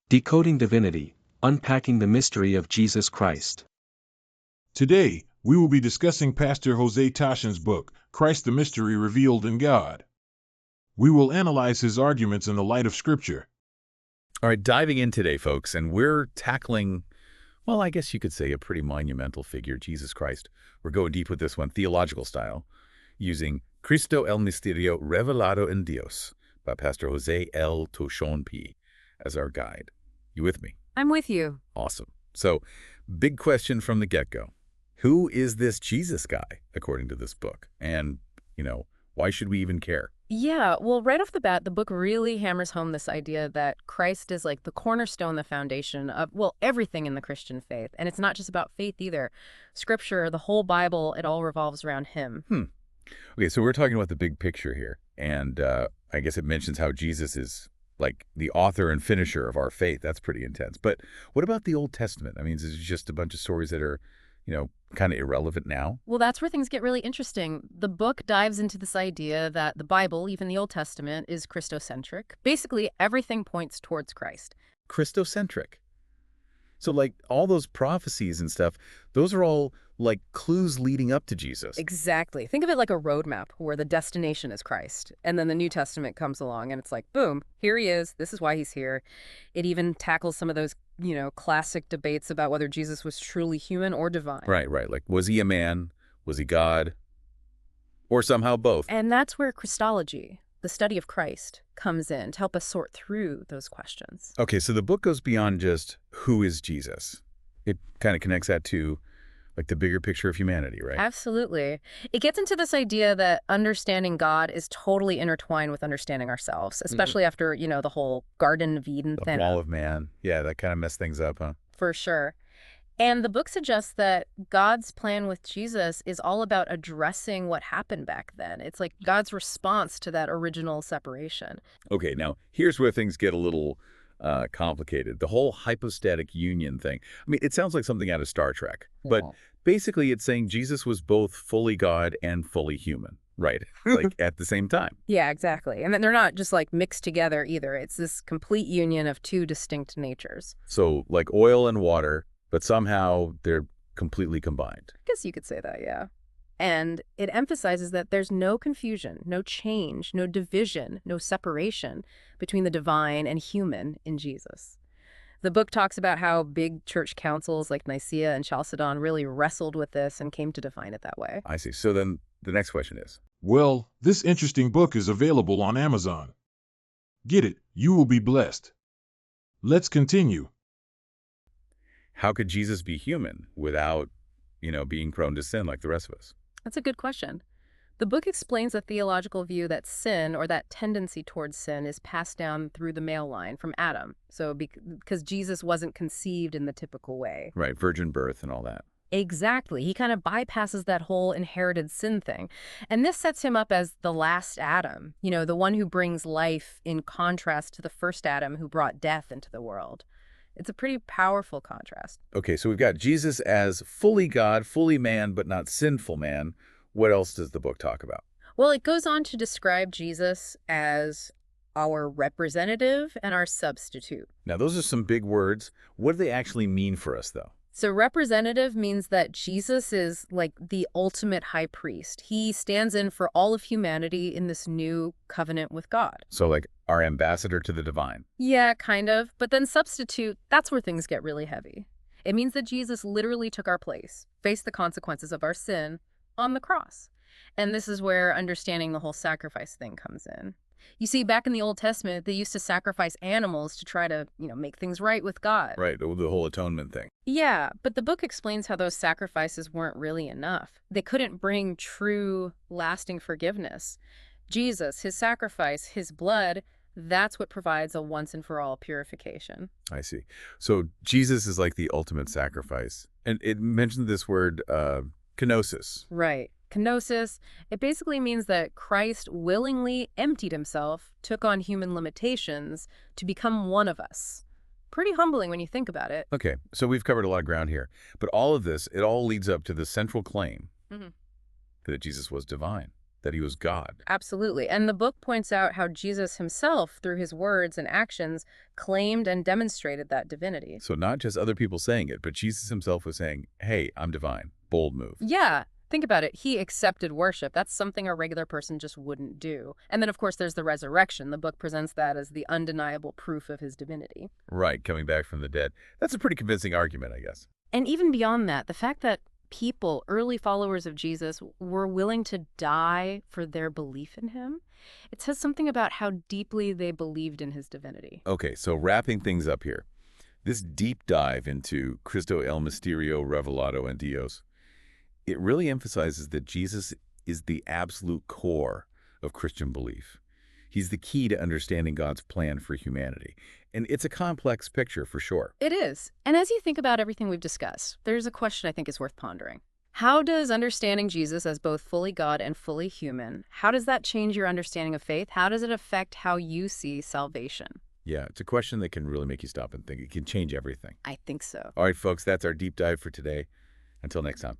Decoding Divinity, Unpacking the Mystery of Jesus Christ. Today, we will be discussing Pastor Jose Tashin's book, Christ the Mystery Revealed in God. We will analyze his arguments in the light of Scripture. All right, diving in today, folks, and we're tackling, well, I guess you could say a pretty monumental figure, Jesus Christ. We're going deep with this one, theological style, using Cristo el misterio revelado en Dios by Pastor Jose L. Tashin P. as our guide. You with me? I'm with you. Awesome. So, big question from the get-go. Who is this Jesus guy, according to this book? And, why should we even care? Yeah, well, right off the bat, the book really hammers home this idea that Christ is like the cornerstone, the foundation of, well, everything in the Christian faith. And it's not just about faith either. Scripture, the whole Bible, it all revolves around him. Okay, so we're talking about the big picture here. And I guess it mentions how Jesus is like the author and finisher of our faith. That's pretty intense. But what about the Old Testament? I mean, is it just a bunch of stories that are, kind of irrelevant now? Well, that's where things get really interesting. The book dives into this idea that the Bible, even the Old Testament, is Christocentric. Basically, everything points towards Christ. Christocentric. So like all those prophecies and stuff, those are all like clues leading up to Jesus. Exactly. Think of it like a roadmap where the destination is Christ. And then the New Testament comes along and it's like, boom, here he is. This is why he's here. It even tackles some of those, classic debates about whether Jesus was truly human or divine. Right. Like, was he a man? Was he God? Or somehow both? And that's where Christology, the study of Christ, comes in to help us sort through those questions. Okay, so the book goes beyond just who is Jesus. It kind of connects that to like the bigger picture of humanity, right? Absolutely. It gets into this idea that understanding God is totally intertwined with understanding ourselves, especially after, the whole Garden of Eden The thing. fall of man. Yeah, that kind of messed things up, huh? For sure. And the book suggests that God's plan with Jesus is all about addressing what happened back then. It's like God's response to that original separation. Okay, now here's where things get a little complicated. The whole hypostatic union thing. I mean, it sounds like something out of Star Trek, but basically it's saying Jesus was both fully God and fully human, right? Like at the same time. Yeah, exactly. And then they're not just like mixed together either. It's this complete union of two distinct natures. So like oil and water, but somehow they're completely combined. I guess you could say that, yeah. And it emphasizes that there's no confusion, no change, no division, no separation between the divine and human in Jesus. The book talks about how big church councils like Nicaea and Chalcedon really wrestled with this and came to define it that way. I see. So then the next question is, Well, this interesting book is available on Amazon. Get it, you will be blessed. Let's continue. how could Jesus be human without, being prone to sin like the rest of us? That's a good question. The book explains a theological view that sin, or that tendency towards sin, is passed down through the male line from Adam. So because Jesus wasn't conceived in the typical way. Right, virgin birth and all that. Exactly. He kind of bypasses that whole inherited sin thing. And this sets him up as the last Adam, the one who brings life in contrast to the first Adam who brought death into the world. It's a pretty powerful contrast. Okay, so we've got Jesus as fully God, fully man, but not sinful man. What else does the book talk about? Well, it goes on to describe Jesus as our representative and our substitute. Now, those are some big words. What do they actually mean for us, though? So representative means that Jesus is like the ultimate high priest. He stands in for all of humanity in this new covenant with God. So like our ambassador to the divine. Yeah, kind of. But then substitute, that's where things get really heavy. It means that Jesus literally took our place, faced the consequences of our sin on the cross. And this is where understanding the whole sacrifice thing comes in. You see, back in the Old Testament, they used to sacrifice animals to try to, make things right with God. Right, the whole atonement thing. Yeah, but the book explains how those sacrifices weren't really enough. They couldn't bring true, lasting forgiveness. Jesus, his sacrifice, his blood, that's what provides a once-and-for-all purification. I see. So Jesus is like the ultimate sacrifice. And it mentioned this word, kenosis. Right. Kenosis, it basically means that Christ willingly emptied himself, took on human limitations to become one of us. Pretty humbling when you think about it. Okay, so we've covered a lot of ground here. But all of this, it all leads up to the central claim that Jesus was divine. that he was God. Absolutely. And the book points out how Jesus himself, through his words and actions, claimed and demonstrated that divinity. So not just other people saying it, but Jesus himself was saying, hey, I'm divine. Bold move. Yeah. Think about it. He accepted worship. That's something a regular person just wouldn't do. And then, of course, there's the resurrection. The book presents that as the undeniable proof of his divinity. Right, coming back from the dead. That's a pretty convincing argument, I guess. And even beyond that, the fact that people, early followers of Jesus, were willing to die for their belief in him, it says something about how deeply they believed in his divinity. Okay, so wrapping things up here. This deep dive into Cristo el misterio, revelado, and Dios, it really emphasizes that Jesus is the absolute core of Christian belief. He's the key to understanding God's plan for humanity. And it's a complex picture for sure. It is. And as you think about everything we've discussed, there's a question I think is worth pondering. How does understanding Jesus as both fully God and fully human, how does that change your understanding of faith? How does it affect how you see salvation? Yeah, it's a question that can really make you stop and think. It can change everything. I think so. All right, folks, that's our deep dive for today. Until next time.